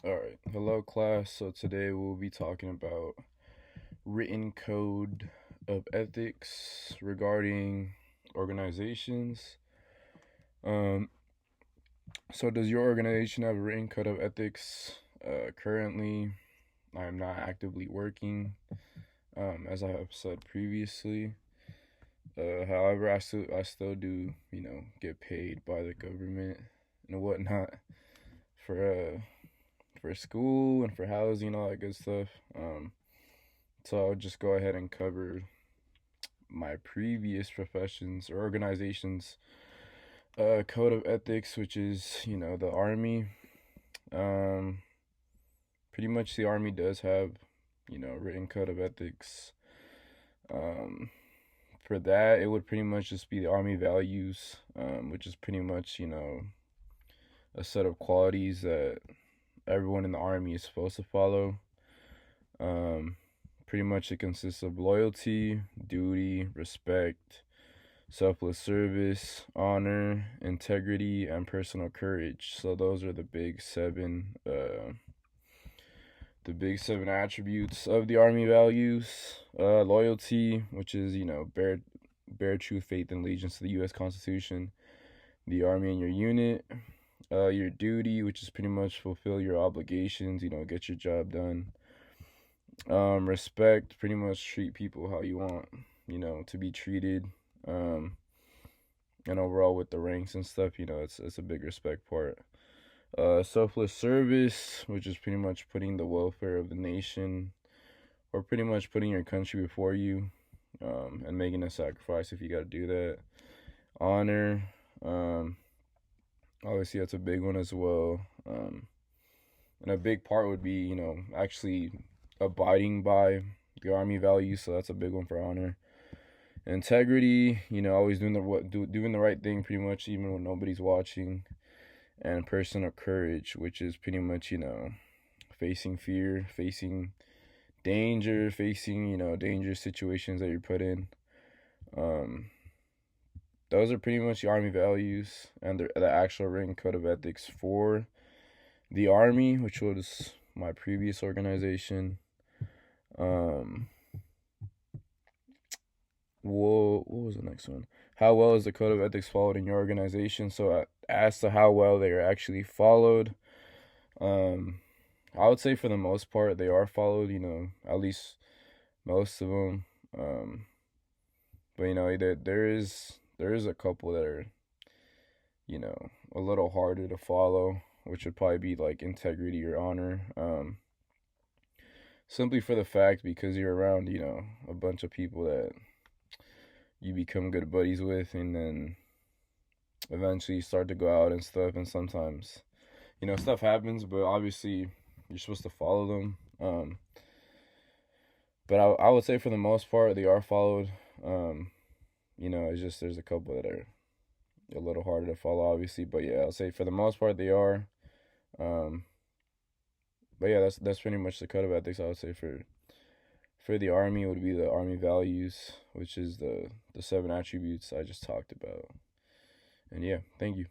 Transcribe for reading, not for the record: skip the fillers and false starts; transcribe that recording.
All right. Hello, class. So today we'll be talking about written code of ethics regarding organizations. Um, so does your organization have a written code of ethics? Currently, I am not actively working, as I have said previously. However, I still do, get paid by the government and whatnot for school and for housing, all that good stuff. So I'll just go ahead and cover my previous professions or organizations code of ethics, which is the army. Um, Pretty much the army does have written code of ethics. Um, for that, it would pretty much just be the army values, which is pretty much a set of qualities that everyone in the army is supposed to follow. Um, Pretty much it consists of loyalty, duty, respect, selfless service, honor, integrity, and personal courage. So those are the big seven attributes of the army values. Loyalty, which is bear true faith and allegiance to the U.S. Constitution, the army and your unit. Your duty, which is pretty much fulfill your obligations. Get your job done. Respect, pretty much treat people how you want to be treated. Um, and overall with the ranks and stuff, it's a big respect part. Selfless service, which is pretty much putting the welfare of the nation, or pretty much putting your country before you, and making a sacrifice if you got to do that. Honor, um, obviously that's a big one as well. And a big part would be actually abiding by the army values, so that's a big one for honor. Integrity, always doing the right thing, pretty much even when nobody's watching. And personal courage, which is pretty much facing fear, facing danger, facing dangerous situations that you're put in. Um, those are pretty much the army values and the actual written code of ethics for the army, which was my previous organization. Um, what was the next one? How well is the code of ethics followed in your organization? So, as to how well they are actually followed, I would say for the most part they are followed. At least most of them. But there is a couple that are a little harder to follow, which would probably be like integrity or honor. Simply for the fact because you're around a bunch of people that you become good buddies with, and then eventually you start to go out and stuff, and sometimes stuff happens, but obviously you're supposed to follow them. But I would say for the most part they are followed. It's just there's a couple that are a little harder to follow, obviously. But yeah, I'll say for the most part they are. Um, but yeah, that's pretty much the code of ethics. I would say for the army would be the army values, which is the seven attributes I just talked about. And yeah, thank you.